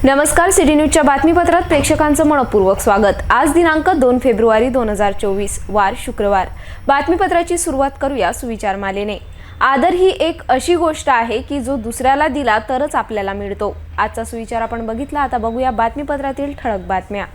नमस्कार, सिटी न्यूजच्या बातमीपत्रात प्रेक्षकांचं मनपूर्वक स्वागत। आज दिनांक 2 फेब्रुवारी 2024 वार शुक्रवार। बातमीपत्राची सुरुवात करूया सुविचार मालेने। आदर ही एक अशी गोष्ट आहे की जो दुसऱ्याला दिला तरच आपल्याला मिळतो। आजचा सुविचार आपण बघितला, आता बघूया बातमीपत्रातील ठळक बातम्या।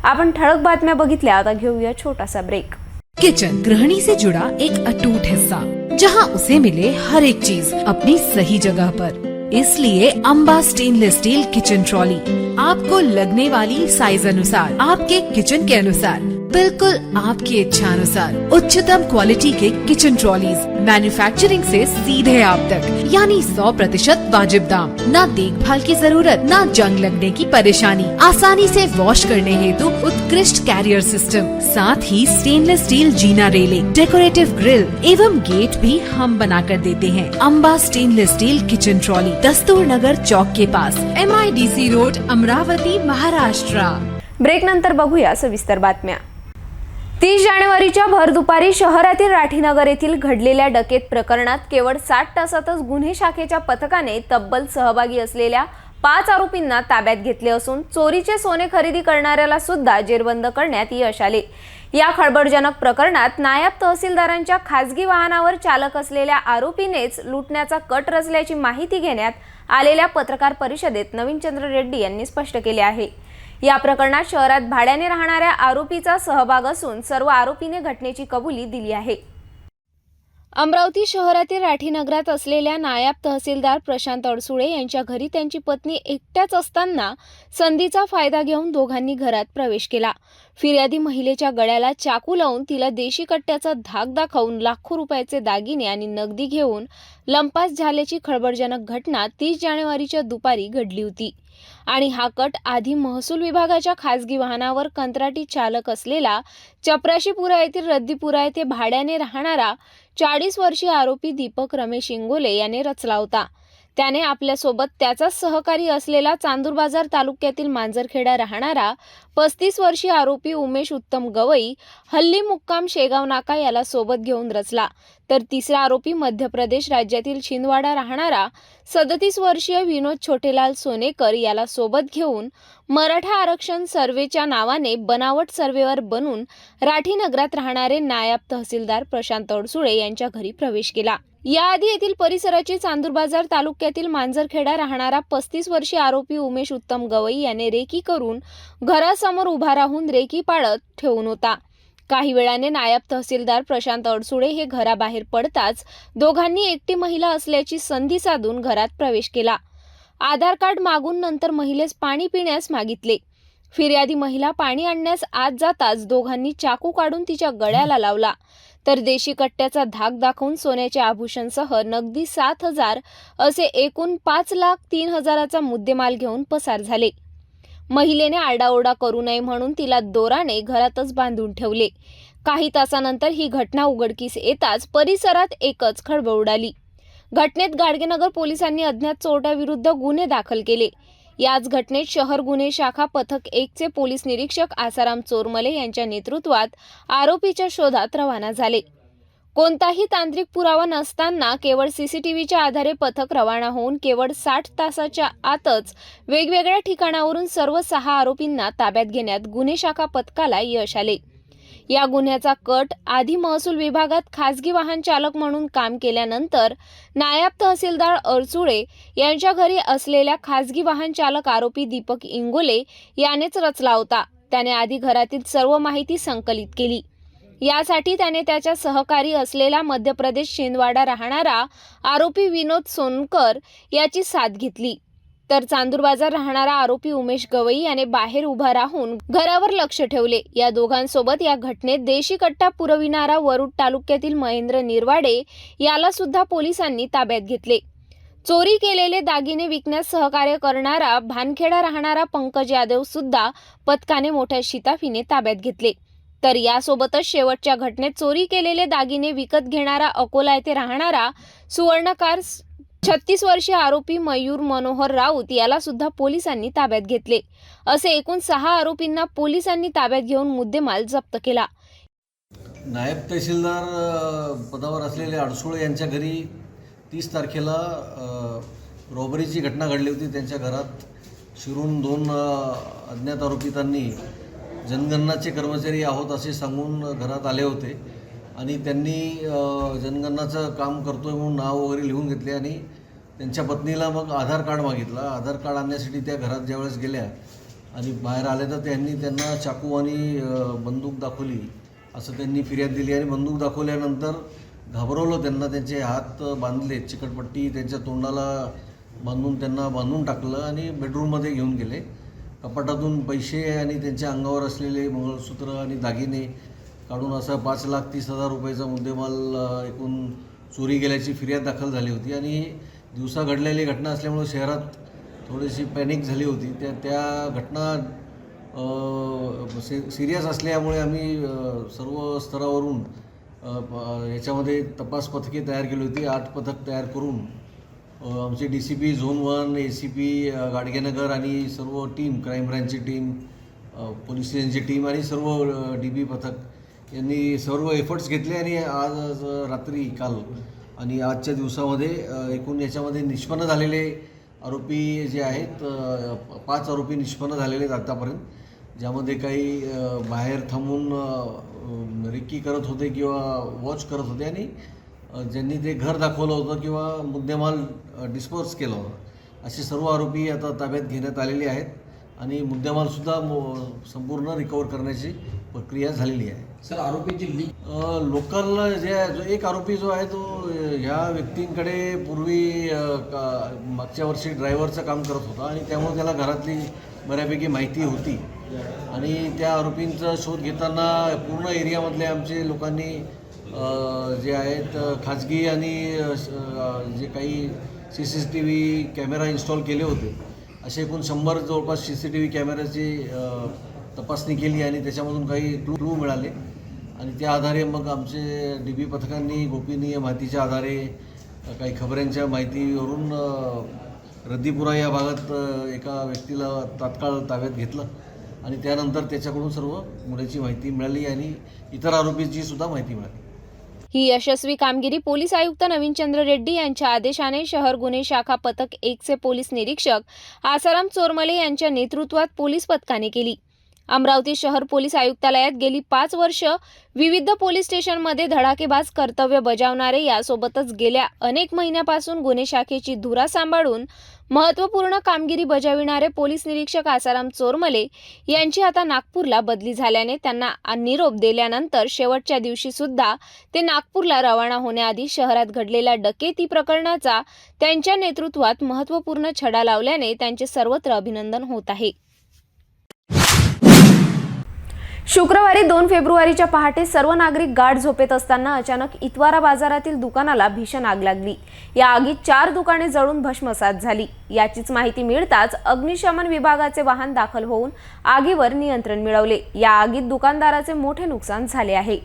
आपण ठळक बातम्या बघितल्या, आता घेऊया छोटासा ब्रेक। किचन गृहिणी से जुड़ा एक अटूट हिस्सा, जहां उसे मिले हर एक चीज अपनी सही जगह पर। इसलिए Amba stainless steel kitchen trolley आपको लगने वाली साइज अनुसार, आपके किचन के अनुसार, बिल्कुल आपकी इच्छा अनुसार उच्चतम क्वालिटी के किचन ट्रॉलीज मैन्युफैक्चरिंग से सीधे आप तक, यानी 100% वाजिब दाम, न देखभाल की जरूरत, न जंग लगने की परेशानी, आसानी से वॉश करने हेतु उत्कृष्ट कैरियर सिस्टम, साथ ही स्टेनलेस स्टील जीना रेलिंग, डेकोरेटिव ग्रिल एवं गेट भी हम बना कर देते हैं। Amba stainless steel kitchen trolley, Dastur Nagar चौक के पास, MIDC road, Amravati, Maharashtra. Break नंतर बघूया सविस्तर बातम्या। 30 जानेवारीच्या भर दुपारी शहरातील राठीनगर येथील घडलेल्या डकेत प्रकरणात केवळ 60 तासातच गुन्हे शाखेच्या पथकाने तब्बल सहभागी असलेल्या 5 आरोपींना ताब्यात घेतले असून चोरीचे सोने खरेदी करणाऱ्याला सुद्धा जेरबंद करण्यात यश आले। या खळबळजनक प्रकरणात नायब तहसीलदारांच्या खासगी वाहनावर चालक असलेल्या आरोपीनेच लुटण्याचा कट रचल्याची माहिती घेण्यात आलेल्या पत्रकार परिषदेत नवीनचंद्र रेड्डी यांनी स्पष्ट केले आहे। या प्रकरणात शहरात भाड्याने राहणाऱ्या आरोपीचा सहभाग असून सर्व आरोपीने घटनेची कबुली दिली आहे। अमरावती शहरातील राठीनगरात असलेल्या नायब तहसीलदार प्रशांत अडसुळे यांच्या घरी त्यांची पत्नी एकट्याच असताना संधीचा फायदा घेऊन दोघांनी घरात प्रवेश केला। फिर्यादी महिलेच्या गळ्याला चाकू लावून तिला देशी कट्ट्याचा धाक दाखवून लाखो रुपयाचे दागिने आणि नगदी घेऊन लंपास झाल्याची खळबळजनक घटना 30 जानेवारीच्या दुपारी घडली होती आणि हा कट आधी महसूल विभागाच्या खासगी वाहनावर कंत्राटी चालक असलेला चपराशीपुरा येथील रद्दीपुरा येथे भाड्याने राहणारा 40 वर्षीय आरोपी दीपक रमेश इंगोले याने रचला होता। त्याने आपल्यासोबत त्याचाच सहकारी असलेला चांदूर बाजार तालुक्यातील मांजरखेडा राहणारा 35 वर्षीय आरोपी उमेश उत्तम गवई हल्ली मुक्काम शेगाव नाका याला सोबत घेऊन रचला, तर तिसरा आरोपी मध्य प्रदेश राज्यातील छिंदवाडा राहणारा 37 वर्षीय विनोद छोटेलाल सोनेकर याला सोबत घेऊन मराठा आरक्षण सर्वेच्या नावाने बनावट सर्वेवर बनून राठीनगरात राहणारे नायब तहसीलदार प्रशांत अडसुळे यांच्या घरी प्रवेश केला। याआधी येथील परिसराची चांदूर बाजार तालुक्यातील मांजरखेडा राहणारा 35 वर्षीय आरोपी उमेश उत्तम गवई याने रेकी करून घरासमोर उभा राहून रेकी पाळत ठेवून होता। काही वेळाने नायब तहसीलदार प्रशांत अडसुळे हे घराबाहेर पडताच दोघांनी एकटी महिला असल्याची संधी साधून घरात प्रवेश केला। आधार कार्ड मागून नंतर महिलेस पाणी पिण्यास मागितले। फिर्यादी महिला पाणी आणण्यास आत जाताच दोघांनी चाकू काढून तिच्या गळ्याला लावला, तर देशी कट्ट्याचा धाक दाखवून सोन्याचे आभूषणसह नगदी 7,000 असे एकूण 5,03,000चा मुद्देमाल घेऊन पसार झाले। महिलेने आरडाओरडा करू नये म्हणून तिला दोराने घरातच बांधून ठेवले। काही तासानंतर ही घटना उघडकीस येताच परिसरात एकच खळबळ उडाली। घटनेत गाडगेनगर पोलिसांनी अज्ञात चोरट्याविरुद्ध गुन्हे दाखल केले। याच घटनेत शहर गुन्हे शाखा पथक 1 चे पोलीस निरीक्षक आसाराम चोरमले यांच्या नेतृत्वात आरोपीच्या शोधात रवाना झाले। कोणताही तांत्रिक पुरावा नसताना केवळ CCTVच्या आधारे पथक रवाना होऊन केवळ 60 तासाच्या आतच वेगवेगळ्या ठिकाणावरून सर्व 6 आरोपींना ताब्यात घेण्यात गुन्हे शाखा पथकाला यश आले। या गुन्ह्याचा कट आधी महसूल विभागात खासगी वाहन चालक म्हणून काम केल्यानंतर नायब तहसीलदार अडसुळे यांच्या घरी असलेल्या खासगी वाहन चालक आरोपी दीपक इंगोले यानेच रचला होता। त्याने आधी घरातील सर्व माहिती संकलित केली। यासाठी त्याने त्याच्या सहकारी असलेला मध्य प्रदेश छिंदवाडा राहणारा आरोपी विनोद सोनकर याची साथ घेतली। तर चांदूर बाजार राहणारा आरोपी उमेश गवई याने बाहेर उभा राहून घरावर लक्ष ठेवले. या दोघांसोबत या घटनेत देशी कट्टा पुरविणारा वरुड तालुक्यातील महेंद्र निरवाडे याला सुद्धा पोलिसांनी ताब्यात घेतले. चोरी केलेले दागिने विकण्यास सहकार्य करणारा भानखेडा राहणारा पंकज यादव सुद्धा पथकाने मोठ्या शिताफीने ताब्यात घेतले. तर यासोबतच शेवटच्या घटनेत चोरी केलेले दागिने विकत घेणारा अकोला येथे राहणारा सुवर्णकार 36 वर्षीय आरोपी मयूर मनोहर राऊत याला सुद्धा पोलिसांनी ताब्यात घेतले. असे एकूण 6 आरोपींना पोलिसांनी ताब्यात घेऊन मुद्देमाल जप्त केला. नायब तहसीलदार पदावर असलेले अडसुळे यांच्या घरी 30 तारखेला रॉबरीची घटना घडली होती. त्यांच्या घरात शिरून 2 अज्ञात आरोपितांनी जनगणनाचे कर्मचारी आहोत असे सांगून घरात आले होते आणि त्यांनी जनगणनाचं काम करतोय म्हणून नाव वगैरे लिहून घेतले आणि त्यांच्या पत्नीला मग आधार कार्ड मागितलं. आधार कार्ड आणण्यासाठी त्या घरात ज्यावेळेस गेल्या आणि बाहेर आले तर त्यांना चाकू आणि बंदूक दाखवली असं त्यांनी फिर्याद दिली आणि बंदूक दाखवल्यानंतर घाबरवलं त्यांना. त्यांचे हात बांधले, चिकटपट्टी त्यांच्या तोंडाला त्यांना बांधून टाकलं आणि बेडरूममध्ये घेऊन गेले. कपाटातून पैसे आणि त्यांच्या अंगावर असलेले मंगळसूत्र आणि दागिने काढून असा 5,30,000 रुपयाचा मुद्देमाल एकूण चोरी गेल्याची फिर्याद दाखल झाली होती. आणि दिवसा घडलेली घटना असल्यामुळे शहरात थोडीशी पॅनिक झाली होती. त्या घटना सिरियस असल्यामुळे आम्ही सर्व स्तरावरून याच्यामध्ये तपास पथके तयार केली होती. 8 पथक तयार करून आमचे DCP झोन 1, ACP गाडगेनगर आणि सर्व team, crime ब्रँचची team, police स्टेशनची team आणि सर्व DB पथक यांनी सर्व एफर्ट्स घेतले आणि आज रात्री काल आणि आजच्या दिवसामध्ये एकूण याच्यामध्ये निष्पन्न झालेले आरोपी जे आहेत 5 आरोपी निष्पन्न झालेले आहेत आत्तापर्यंत, ज्यामध्ये काही बाहेर थांबून रेकी करत होते किंवा वॉच करत होते आणि ज्यांनी ते घर दाखवलं होतं किंवा मुद्देमाल डिस्पोज केला होता असे सर्व आरोपी आता ताब्यात घेण्यात आलेले आहेत आणि मुद्देमालसुद्धा संपूर्ण रिकवर करण्याची प्रक्रिया झालेली आहे. सर, आरोपीची लोकल जो एक आरोपी जो आहे तो ह्या व्यक्तींकडे पूर्वी मागच्या वर्षी ड्रायव्हरचं काम करत होता आणि त्यामुळे त्याला घरातली बऱ्यापैकी माहिती होती आणि त्या आरोपींचा शोध घेताना पूर्ण एरियामधल्या आमचे लोकांनी जे आहेत खाजगी आणि जे काही CCTV कॅमेरा इन्स्टॉल केले होते असे एकूण 100 जवळपास CCTV कॅमेऱ्याची तपासणी केली आणि त्याच्यामधून काही क्लू मिळाले आणि त्या आधारे मग आमचे DB पथकांनी गोपनीय माहितीच्या आधारे काही खबऱ्यांच्या माहितीवरून रद्दीपुरा या भागात एका व्यक्तीला तात्काळ ताब्यात घेतलं आणि त्यानंतर त्याच्याकडून सर्व गुन्ह्याची माहिती मिळाली आणि इतर आरोपीची सुद्धा माहिती मिळाली. ही यशस्वी कामगिरी पोलीस आयुक्त नवीनचंद्र रेड्डी यांच्या आदेशाने शहर गुन्हे शाखा पथक 1 चे पोलीस निरीक्षक आसाराम चोरमले यांच्या नेतृत्वात पोलीस पथकाने केली. अमरावती शहर पोलीस आयुक्तालयात गेली 5 वर्ष विविध पोलीस स्टेशनमध्ये धडाकेबाज कर्तव्य बजावणारे यासोबतच गेल्या अनेक महिन्यापासून गुन्हे शाखेची धुरा सांभाळून महत्त्वपूर्ण कामगिरी बजाविणारे पोलीस निरीक्षक आसाराम चोरमले यांची आता नागपूरला बदली झाल्याने त्यांना निरोप दिल्यानंतर शेवटच्या दिवशी सुद्धा ते नागपूरला रवाना होण्याआधी शहरात घडलेल्या डकेती प्रकरणाचा त्यांच्या नेतृत्वात महत्त्वपूर्ण छडा लावल्याने त्यांचे सर्वत्र अभिनंदन होत आहे. शुक्रवारी 2 फेब्रुवारीच्या पहाटे सर्व नागरिक गाढ झोपेत असताना अचानक इतवारा बाजारातील दुकानाला भीषण आग लागली. या आगीत 4 दुकाने जळून भस्मसात झाली. याचीच माहिती मिळताच अग्निशमन विभागाचे वाहन दाखल होऊन आगीवर नियंत्रण मिळवले. या आगीत दुकानदाराचे मोठे नुकसान झाले आहे.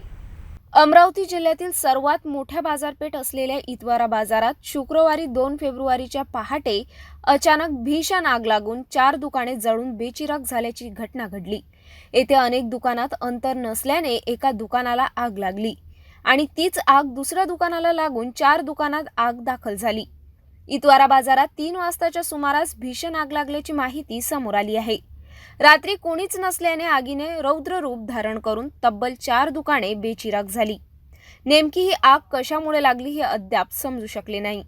अमरावती जिल्ह्यातील सर्वात मोठ्या बाजारपेठ असलेल्या इतवारा बाजारात शुक्रवारी 2 फेब्रुवारीच्या पहाटे अचानक भीषण आग लागून 4 दुकाने जळून बेचिराख झाल्याची घटना घडली. येथे अनेक दुकानात अंतर नसल्याने एका दुकानाला आग लागली आणि तीच आग दुसऱ्या दुकानाला लागून 4 दुकानात आग दाखल झाली. इतवारा बाजारात 3 वाजताच्या सुमारास भीषण आग लागल्याची माहिती समोर आली आहे. रात्री कोणीच नसल्याने आगीने रौद्र रूप धारण करून तब्बल 4 दुकाने बेचिराख झाली. नेमकी ही आग कशामुळे लागली हे अद्याप समजू शकले नाही.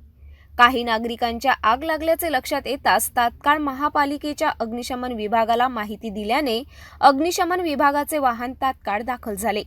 काही नागरिकांच्या आग लागल्याचे लक्षात येताच तात्काळ महापालिकेच्या अग्निशमन विभागाला माहिती दिल्याने अग्निशमन विभागाचे वाहन तात्काळ दाखल झाले.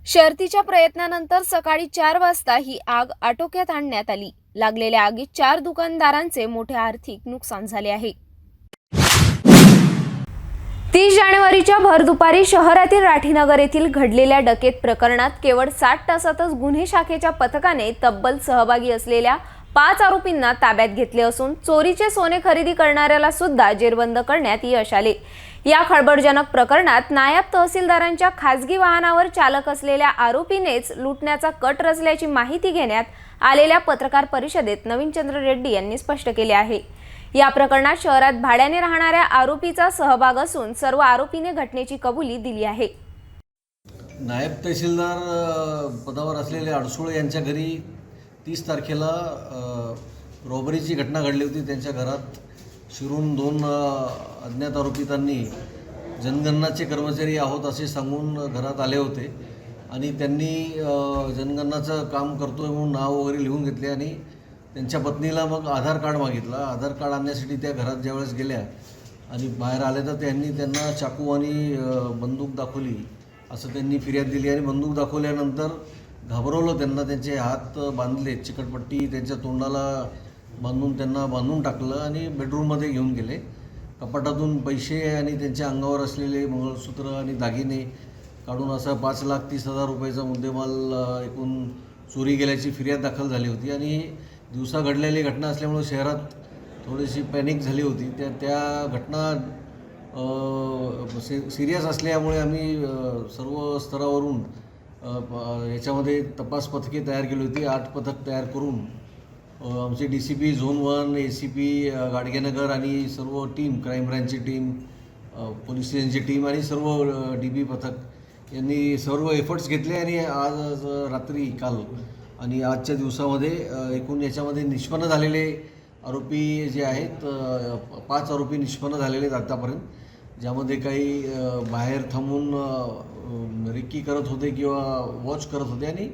शर्थीच्या प्रयत्नानंतर सकाळी 4 वाजता ही आग आटोक्यात आणण्यात आली. लागलेल्या आगीत 4 दुकानदारांचे मोठे आर्थिक नुकसान झाले आहे. 30 जानेवारीच्या भर दुपारी शहरातील राठीनगर येथील घडलेल्या डकेत प्रकरणात केवळ 60 तासातच गुन्हे शाखेच्या पथकाने तब्बल सहभागी असलेल्या 5 आरोपींना ताब्यात घेतले असून चोरीचे सोने खरेदी करणाऱ्याला सुद्धा जेरबंद करण्यात यश आले. या खळबळजनक प्रकरणात नायब तहसीलदारांच्या खासगी वाहनावर चालक असलेल्या आरोपीनेच लुटण्याचा कट रचल्याची माहिती घेण्यात आलेल्या पत्रकार परिषदेत नवीनचंद्र रेड्डी यांनी स्पष्ट केले आहे. या प्रकरणात शहरात भाड्याने राहणाऱ्या आरोपीचा सहभाग असून सर्व आरोपीने घटनेची कबुली दिली आहे. नायब तहसीलदार पदावर असलेले अडसुळे यांच्या घरी 30 तारखेला रॉबरीची घटना घडली होती. त्यांच्या घरात शिरून 2 अज्ञात आरोपितांनी जनगणनाचे कर्मचारी आहोत असे सांगून घरात आले होते आणि त्यांनी जनगणनाचं काम करतोय म्हणून नाव वगैरे लिहून घेतले आणि त्यांच्या पत्नीला मग आधार कार्ड मागितलं. आधार कार्ड आणण्यासाठी त्या घरात ज्यावेळेस गेल्या आणि बाहेर आले तर त्यांना चाकू आणि बंदूक दाखवली असं त्यांनी फिर्याद दिली आणि बंदूक दाखवल्यानंतर घाबरवलं त्यांना. त्यांचे हात बांधले, चिकटपट्टी त्यांच्या तोंडाला बांधून त्यांना बांधून टाकलं आणि बेडरूममध्ये घेऊन गेले. कपाटातून पैसे आणि त्यांच्या अंगावर असलेले मंगळसूत्र आणि दागिने काढून असा 5,30,000 रुपयाचा मुद्देमाल एकूण चोरी गेल्याची फिर्याद दाखल झाली होती आणि दिवसा घडलेली घटना असल्यामुळे शहरात थोडीशी पॅनिक झाली होती. त्या घटना सिरियस असल्यामुळे आम्ही सर्व स्तरावरून याच्यामध्ये तपास पथके तयार केली होती. 8 पथक तयार करून आमचे DCP झोन 1, ACP गाडगेनगर आणि सर्व team, crime ब्रँचची team, police स्टेशनची team आणि सर्व DB पथक यांनी सर्व एफर्ट्स घेतले आणि आज रात्री काल आणि आजच्या दिवसामध्ये एकूण याच्यामध्ये निष्पन्न झालेले आरोपी जे आहेत 5 आरोपी निष्पन्न झालेले आहेत आतापर्यंत, ज्यामध्ये काही बाहेर थांबून रिक्की करत होते किंवा वॉच करत होते आणि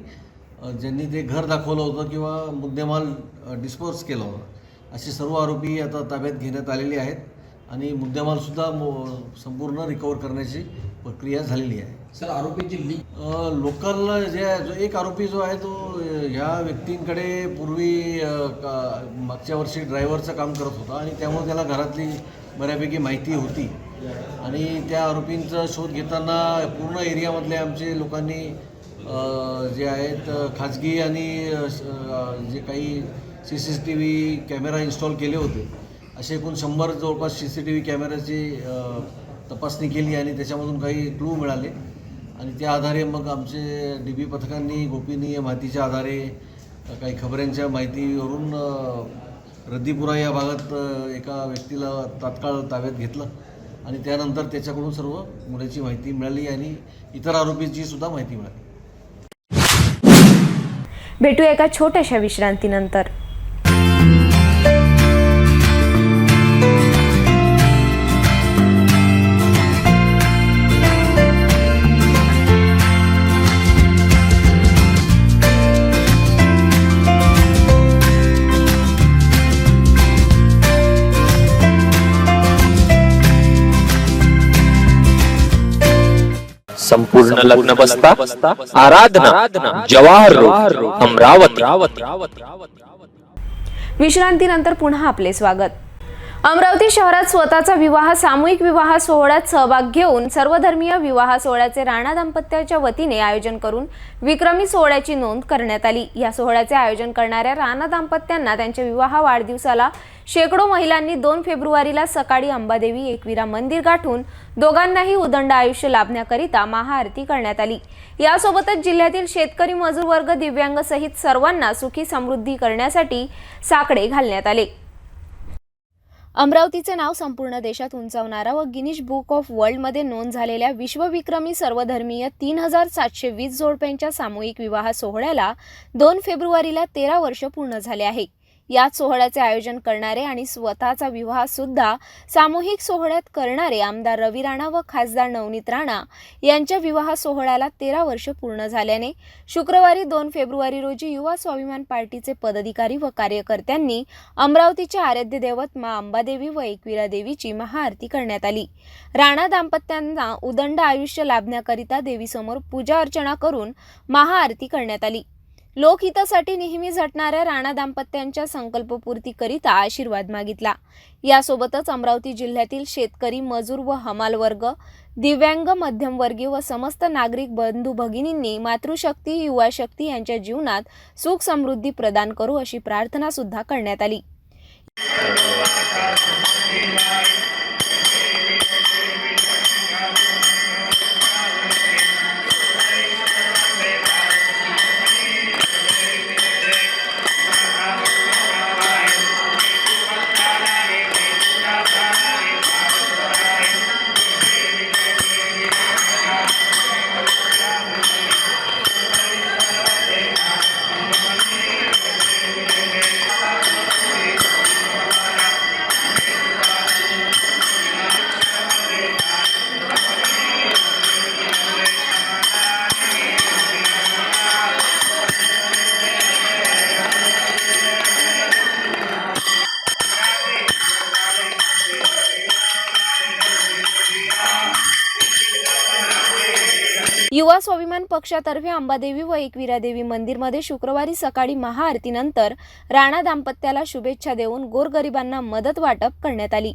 ज्यांनी ते घर दाखवलं होतं किंवा मुद्देमाल डिस्पोज केला होता असे सर्व आरोपी आता ताब्यात घेण्यात आलेले आहेत आणि मुद्देमालसुद्धा संपूर्ण रिकवर करण्याची प्रक्रिया झालेली आहे. सर, आरोपीची लिंक लोकल जो एक आरोपी जो आहे तो ह्या व्यक्तींकडे पूर्वी मागच्या वर्षी ड्रायव्हरचं काम करत होता आणि त्यामुळे त्याला घरातली बऱ्यापैकी माहिती होती आणि त्या आरोपींचा शोध घेताना पूर्ण एरियामधल्या आमचे लोकांनी जे आहेत खाजगी आणि जे काही CCTV कॅमेरा इन्स्टॉल केले होते असे एकूण 100 जवळपास CCTV कॅमेऱ्याची तपासणी केली आणि त्याच्यामधून काही क्लू मिळाले आणि त्या आधारे मग आमचे DB पथकांनी गोपनीय माहितीच्या आधारे काही खबऱ्यांच्या माहितीवरून रद्दीपुरा या भागात एका व्यक्तीला तात्काळ ताब्यात घेतलं आणि त्यानंतर त्याच्याकडून सर्व गुन्ह्याची माहिती मिळाली आणि इतर आरोपींची सुद्धा माहिती मिळाली. भेटूया एका छोट्याशा विश्रांतीनंतर. संपूर्ण लग्न बसता आराधना जवाहर रोड अमरावती. विश्रांतीनंतर पुन्हा आपले स्वागत. अमरावती शहरात स्वतःचा विवाह सामूहिक विवाह सोहळ्यात सहभाग घेऊन सर्वधर्मीय विवाह सोहळ्याचे राणा दाम्पत्याच्या वतीने आयोजन करून विक्रमी सोहळ्याची नोंद करण्यात आली. या सोहळ्याचे आयोजन करणाऱ्या राणा दाम्पत्यांना त्यांच्या विवाह वाढदिवसाला शेकडो महिलांनी 2 फेब्रुवारीला सकाळी अंबादेवी एकविरा मंदिर गाठून दोघांनाही उदंड आयुष्य लाभण्याकरिता महाआरती करण्यात आली. यासोबतच जिल्ह्यातील शेतकरी, मजूर वर्ग, दिव्यांग सहित सर्वांना सुखी समृद्धी करण्यासाठी साकडे घालण्यात आले. अमरावतीचे नाव संपूर्ण देशात उंचावणारा व गिनीज बुक ऑफ वर्ल्डमध्ये नोंद झालेल्या विश्वविक्रमी सर्वधर्मीय 3720 जोडप्यांच्या सामूहिक विवाह सोहळ्याला 2 फेब्रुवारीला 13 वर्ष पूर्ण झाले आहे. याच सोहळ्याचे आयोजन करणारे आणि स्वतःचा विवाह सुद्धा सामूहिक सोहळ्यात करणारे आमदार रवी राणा व खासदार नवनीत राणा यांच्या विवाह सोहळ्याला 13 वर्ष पूर्ण झाल्याने शुक्रवारी 2 फेब्रुवारी रोजी युवा स्वाभिमान पार्टीचे पदाधिकारी व कार्यकर्त्यांनी अमरावतीच्या आराध्य दैवत मा अंबादेवी व एकविरा देवीची महाआरती करण्यात आली। राणा दाम्पत्यांना उदंड आयुष्य लाभण्याकरिता देवीसमोर पूजा अर्चना करून महाआरती करण्यात आली। लोकहितासाठी नेहमी झटणाऱ्या राणा दाम्पत्यांच्या संकल्पपूर्तीकरिता आशीर्वाद मागितला। यासोबतच अमरावती जिल्ह्यातील शेतकरी, मजूर व हमाल वर्ग, दिव्यांग, मध्यमवर्गीय व समस्त नागरिक बंधू भगिनींनी मातृशक्ती, युवा शक्ती यांच्या जीवनात सुख समृद्धी प्रदान करू अशी प्रार्थना सुद्धा करण्यात आली। युवा स्वाभिमान पक्षातर्फे अंबादेवी व एकविरा देवी मंदिरमध्ये शुक्रवारी सकाळी महाआरतीनंतर राणा दाम्पत्याला शुभेच्छा देऊन गोरगरिबांना मदत वाटप करण्यात आली।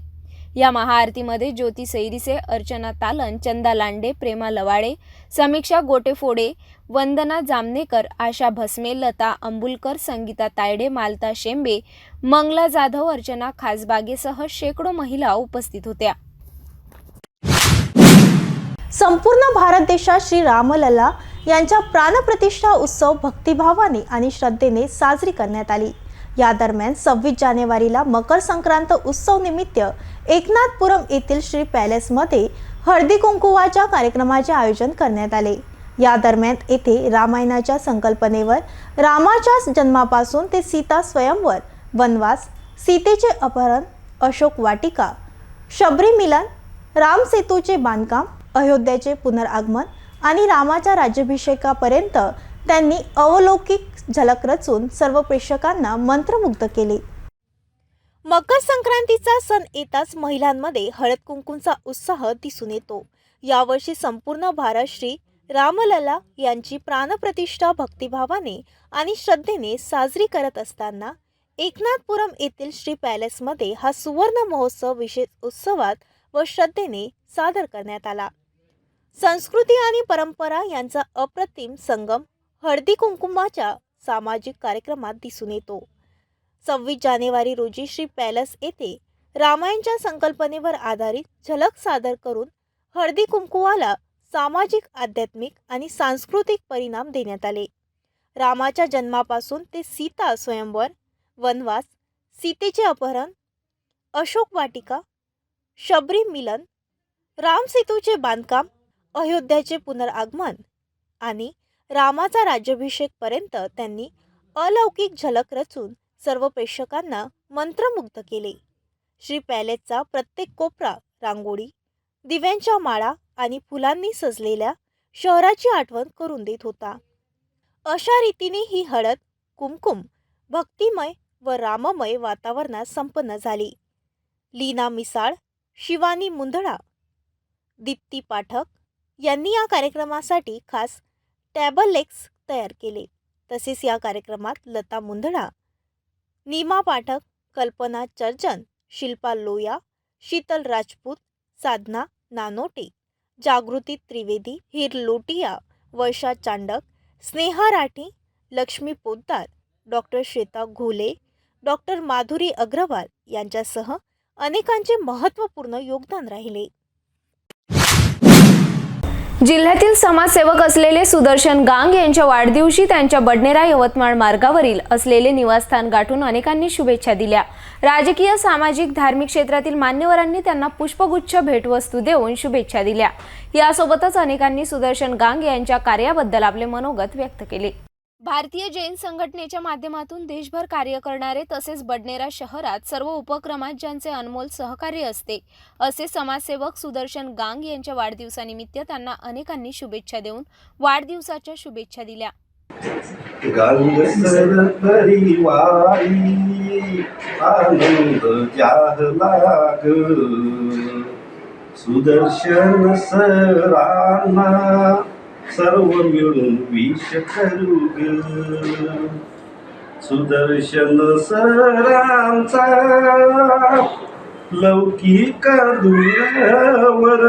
या महाआरतीमध्ये ज्योती सैरिसे, अर्चना तालन, चंदा लांडे, प्रेमा लवाळे, समीक्षा गोटेफोडे, वंदना जामनेकर, आशा भस्मे, लता अंबुलकर, संगीता तायडे, मालता शेंबे, मंगला जाधव, अर्चना खासबागेसह शेकडो महिला उपस्थित होत्या। संपूर्ण भारत देशात श्री रामलला यांच्या प्राणप्रतिष्ठा उत्सव भक्तिभावाने आणि श्रद्धेने साजरी करण्यात आली। या दरम्यान 26 जानेवारीला मकर संक्रांत उत्सव निमित्त एकनाथपुरम येथील श्री पॅलेसमध्ये हळदी कुंकुवाच्या कार्यक्रमाचे आयोजन करण्यात आले। या दरम्यान येथे रामायणाच्या संकल्पनेवर रामाच्या जन्मापासून ते सीता स्वयंवर, वनवास, सीतेचे अपहरण, अशोक वाटिका, शबरी मिलन, राम सेतूचे बांधकाम, अयोध्याचे पुनरागमन आणि रामाच्या राज्याभिषेकापर्यंत त्यांनी अवलौकिक झलक रचून सर्व प्रेक्षकांना मंत्रमुग्ध केले। मकर संक्रांतीचा सण येताच महिलांमध्ये हळद कुंकूचा उत्साह दिसून येतो। यावर्षी संपूर्ण भारत श्री रामलला यांची प्राणप्रतिष्ठा भक्तिभावाने आणि श्रद्धेने साजरी करत असताना एकनाथपुरम येथील श्री पॅलेसमध्ये हा सुवर्ण महोत्सव विशेष उत्सवात व श्रद्धेने सादर करण्यात आला। संस्कृती आणि परंपरा यांचा अप्रतिम संगम हळदी कुंकुमाच्या सामाजिक कार्यक्रमात दिसून येतो। 26 जानेवारी रोजी श्री पॅलेस येथे रामायणच्या संकल्पनेवर आधारित झलक सादर करून हळदी कुंकुवाला सामाजिक, आध्यात्मिक आणि सांस्कृतिक परिणाम देण्यात आले। रामाच्या जन्मापासून ते सीता स्वयंवर, वनवास, सीतेचे अपहरण, अशोक वाटिका, शबरी मिलन, राम सेतूचे बांधकाम, अयोध्याचे पुनरागमन आणि रामाचा राज्याभिषेक पर्यंत त्यांनी अलौकिक झलक रचून सर्व प्रेक्षकांना मंत्रमुग्ध केले। श्री पॅलेसचा प्रत्येक कोपरा रांगोळी, दिव्यांच्या माळा आणि फुलांनी सजलेल्या शहराची आठवण करून देत होता। अशा रीतीने ही हळद कुंकुम भक्तिमय व राममय वातावरणात संपन्न झाली। लीना मिसाळ, शिवानी मुंदडा, दीप्ती पाठक यांनी या कार्यक्रमासाठी खास टॅबलेक्स तयार केले। तसेच या कार्यक्रमात लता मुंदडा, नीमा पाठक, कल्पना चर्जन, शिल्पा लोया, शीतल राजपूत, साधना नानोटे, जागृती त्रिवेदी, हीर लोटिया, वर्षा चांडक, स्नेहा राठी, लक्ष्मी पोद्दार, डॉक्टर श्वेता घोले, डॉक्टर माधुरी अग्रवाल यांच्यासह अनेकांचे महत्त्वपूर्ण योगदान राहिले। जिल्ह्यातील समाजसेवक असलेले सुदर्शन गांग यांच्या वाढदिवशी त्यांच्या बडनेरा यवतमाळ मार्गावरील असलेले निवासस्थान गाठून अनेकांनी शुभेच्छा दिल्या। राजकीय, सामाजिक, धार्मिक क्षेत्रातील मान्यवरांनी त्यांना पुष्पगुच्छ भेटवस्तू देऊन शुभेच्छा दिल्या। यासोबतच अनेकांनी सुदर्शन गांग यांच्या कार्याबद्दल आपले मनोगत व्यक्त केले। भारतीय जैन संघटनेच्या माध्यमातून देशभर कार्य करणारे तसेच बडनेरा शहरात सर्व उपक्रमात ज्यांचे अनमोल सहकार्य असते असे समाजसेवक सुदर्शन गांग यांच्या वाढदिवसानिमित्त त्यांना अनेकांनी शुभेच्छा देऊन वाढदिवसाच्या शुभेच्छा दिल्या. गांग सर परिवारी आनंद जाहला ग, सुदर्शन सरांना सर्व मिळून विश करू ग. सुदर्शन सरांचा लौकिक दूरवर.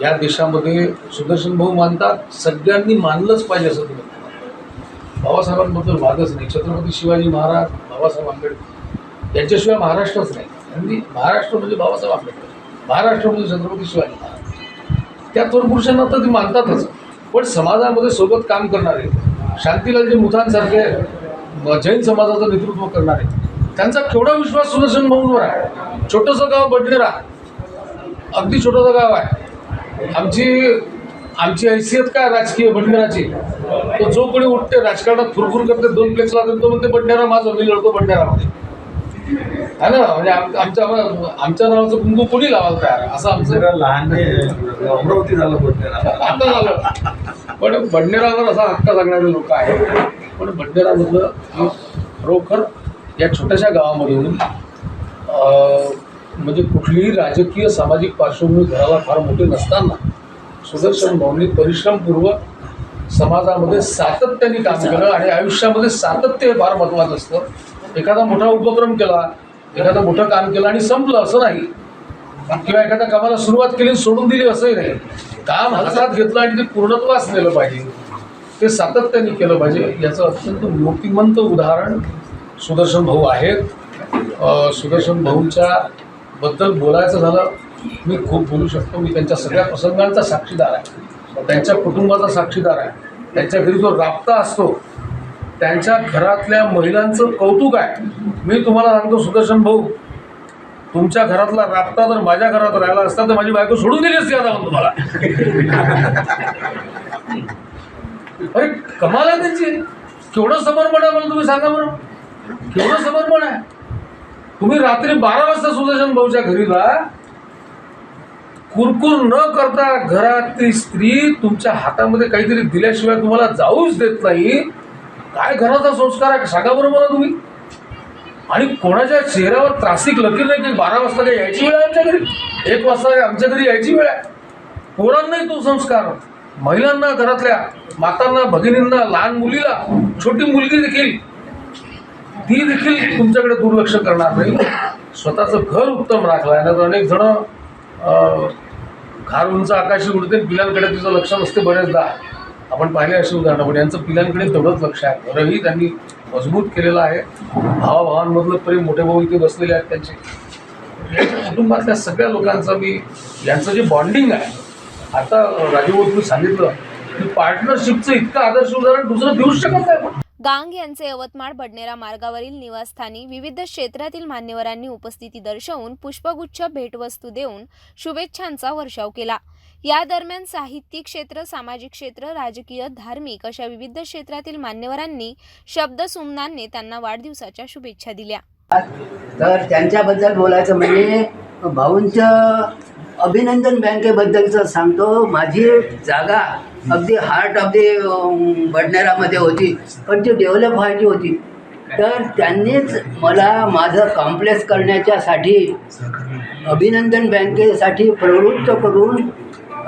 या देशामध्ये सुदर्शन भाऊ मानतात, सगळ्यांनी मानलंच पाहिजे असं तुम्ही. बाबासाहेबांबद्दल वादच नाही. छत्रपती शिवाजी महाराज, बाबासाहेब आंबेडकर यांच्याशिवाय महाराष्ट्रच नाही. आणि महाराष्ट्र म्हणजे बाबासाहेब आंबेडकर, महाराष्ट्र म्हणजे छत्रपती शिवाजी महाराज. त्या थोर पुरुषांना तर ती मानतातच, पण समाजामध्ये सोबत काम करणारे शांतीलालजी मुथांसारखे जैन समाजाचं नेतृत्व करणारे, त्यांचा केवढा विश्वास सुदर्शन भाऊंवर आहे. छोटंसं गाव बडनेरा, अगदी छोटंसं गाव आहे. आमची हैसियत काय राजकीय बडनेराची, तो जो कोणी उठते राजकारणात फुरफुर करते, 2 फ्लेक्सला तो म्हणते बडनेरा माझं, मी लढतो बडनेरामध्ये, है ना. म्हणजे आमच्या नावाचं कुंकू कोणी लावायला तयार आहे असं आमचं लहान अमरावती झालं बडनेरा, आता झालं. पण बडनेरावर असा हक्क सांगणारे लोक आहेत. पण बडनेरामधलं खरोखर या छोट्याशा गावामधून म्हणजे कुठलीही राजकीय सामाजिक पार्श्वभूमी घराला फार मोठी नसताना सुदर्शन भाऊंनी परिश्रमपूर्वक समाजामध्ये सातत्याने काम केलं. आणि आयुष्यामध्ये सातत्य हे फार महत्त्वाचं असतं. एखादा मोठा उपक्रम केला, एखादं मोठं काम केलं आणि संपलं असं नाही, किंवा एखाद्या कामाला सुरुवात केली सोडून दिली असंही नाही. काम हातात घेतलं आणि ते पूर्णत्वास नेलं पाहिजे, ते सातत्याने केलं पाहिजे. याचं अत्यंत मूर्तिमंत उदाहरण सुदर्शन भाऊ आहेत. सुदर्शन भाऊंच्या बद्दल बोलायचं झालं, मी खूप बोलू शकतो. मी त्यांच्या सगळ्या प्रसंगांचा साक्षीदार आहे, त्यांच्या कुटुंबाचा साक्षीदार आहे. त्यांच्या घरी जो राबता असतो, त्यांच्या घरातल्या महिलांचं कौतुक आहे. मी तुम्हाला सांगतो सुदर्शन भाऊ, तुमच्या घरातला राबता जर माझ्या घरात राहिला असता तर माझी बायको सोडून दिली असती आता तुम्हाला. अरे कमाल आहे त्यांची. केवढं समर्पण आहे मला तुम्ही सांगा बरं, केवढं समर्पण आहे. तुम्ही रात्री 12 वाजता सुदर्शन भाऊच्या घरीला कुरकुर न करता घरातली स्त्री तुमच्या हातामध्ये काहीतरी दिल्याशिवाय तुम्हाला जाऊच देत नाही. काय घराचा संस्कार आहे सांगा बरं मला तुम्ही. आणि कोणाच्या चेहऱ्यावर त्रासिक लकीर नाही की 12 वाजता काही यायची वेळ आहे आमच्या घरी, 1 वाजता आमच्या घरी यायची वेळ आहे. पोरांनाही तो संस्कार, महिलांना, घरातल्या मातांना, भगिनींना, लहान मुलीला, छोटी मुलगी देखील, ती देखील तुमच्याकडे दुर्लक्ष करणार नाही. स्वतःचं घर उत्तम राखलं आहे ना. तर अनेक जण खार उंच आकाशी उडते, पिलांकडे तिचं लक्ष नसते. बरेचदा आपण पाहिले अशी उदाहरणं, पण यांचं पिलांकडे तेवढंच लक्ष आहे. घरही त्यांनी मजबूत केलेलं आहे. भावाभावांमधलं प्रेम, मोठे भाऊ इथे बसलेले आहेत त्यांचे. कुटुंबातल्या सगळ्या लोकांचं मी यांचं जे बॉन्डिंग आहे, आता राजू तुम्ही सांगितलं की पार्टनरशिपचं इतकं आदर्श उदाहरण दुसरं देऊच शकत नाही. गांग यांचे यवतमाळ बडनेरा मार्गावरील निवासस्थानी विविध क्षेत्रातील मान्यवरांनी उपस्थिती दर्शवून पुष्पगुच्छ भेटवस्तू देऊन शुभेच्छांचा वर्षाव केला. या दरम्यान साहित्यिक क्षेत्र, सामाजिक क्षेत्र, राजकीय, धार्मिक अशा विविध क्षेत्रातील मान्यवरांनी शब्दसुमनांनी त्यांना वाढदिवसाच्या शुभेच्छा दिल्या. तर त्यांच्याबद्दल बोलायचं म्हणजे भाऊंचं अभिनंदन बँकेबद्दलचं सांगतो. माझी जागा अगदी हार्ट ऑफ दी बडनेरामध्ये होती, पण ती डेव्हलप व्हायची होती. तर त्यांनीच मला माझं कॉम्प्लेक्स करण्याच्यासाठी अभिनंदन बँकेसाठी प्रवृत्त करून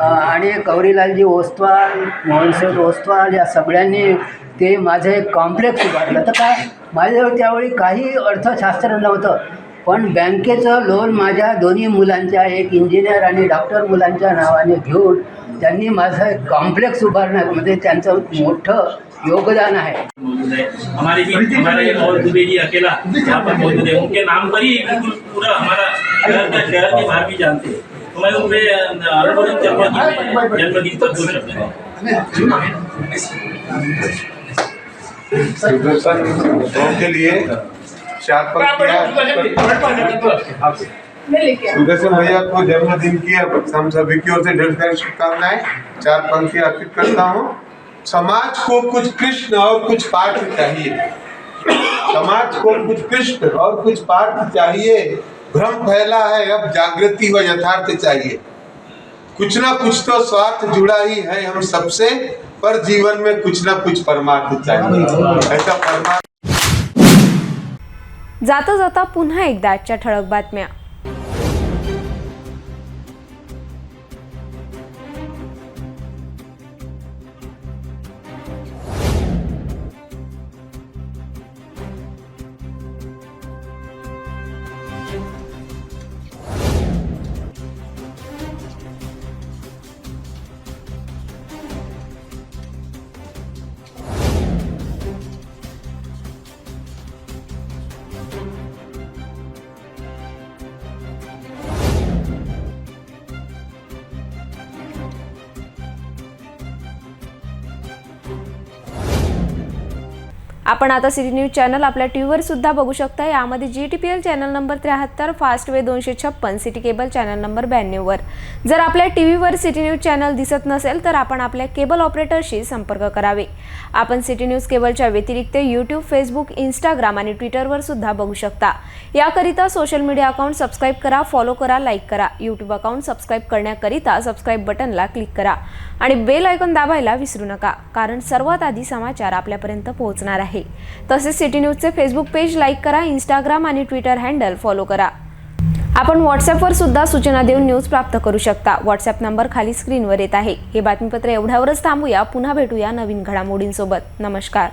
आणि कवरीलालजी ओस्तवाल, मोहनसर ओस्तवाल या सगळ्यांनी ते माझं एक कॉम्प्लेक्स उभारलं. तर काय माझ्याजवळ त्यावेळी काही अर्थशास्त्र नव्हतं, पण बँकेचं लोन माझ्या दोन्ही मुलांच्या, एक इंजिनियर आणि डॉक्टर मुलांच्या नावाने घेऊन त्यांनी माझं एक कॉम्प्लेक्स उभारण्यामध्ये त्यांचं मोठं योगदान है। हमारे भी और दुबे जी अकेला यहाँ पर मौजूद है, उनके नाम पर ही बिल्कुल पूरा हमारा शहर के बाहर भी जानते हैं। तो मैं उनपे जन्मदिन पर 2 शब्द के लिए 4 पंक्तियां सुदर्शन भैया को जन्मदिन की हम सभी की ओर से ढेर सारी शुभकामनाएं। 4 पंक्तियां अर्पित करता हूँ। समाज को कुछ कृष्ण और कुछ पाठ चाहिए, समाज को कुछ कृष्ण और कुछ पाठ चाहिए। भ्रम फैला है, अब जागृति व यथार्थ चाहिए। कुछ ना कुछ तो स्वार्थ जुड़ा ही है हम सबसे, पर जीवन में कुछ ना कुछ परमार्थ चाहिए। ऐसा परमार्थ जाता जाता पुन्हा एकदा आजच्या ठळक बातम्या। आपण आता सिटी न्यूज चॅनल आपल्या टीव्हीवर सुद्धा बघू शकता। यामध्ये GTPL channel number 73, fast way 256, city cable channel number 92 वर। जर आपल्या टीव्हीवर सिटी न्यूज चॅनल दिसत नसेल तर आपण आपल्या केबल ऑपरेटरशी संपर्क करावे। आपण सिटी न्यूज केबलच्या व्यतिरिक्त YouTube, Facebook, Instagram आणि ट्विटरवर सुद्धा बघू शकता। याकरिता सोशल मीडिया अकाउंट सबस्क्राइब करा, फॉलो करा, लाईक करा। YouTube अकाउंट सबस्क्राइब करण्याकरिता सबस्क्राइब बटनला क्लिक करा आणि बेल आयकॉन दाबायला विसरू नका, कारण सर्वात आधी समाचार आपल्यापर्यंत पोहोचणार आहे। तसेच सिटी न्यूजचे फेसबुक पेज लाईक करा, इंस्टाग्राम आणि ट्विटर हँडल फॉलो करा। आपण व्हॉट्सॲपवर सुद्धा सूचना देऊन न्यूज प्राप्त करू शकता। व्हॉट्सॲप नंबर खाली स्क्रीनवर येत आहे। हे बातमीपत्र एवढ्यावरच थांबूया, पुन्हा भेटूया नवीन घडामोडींसोबत। नमस्कार।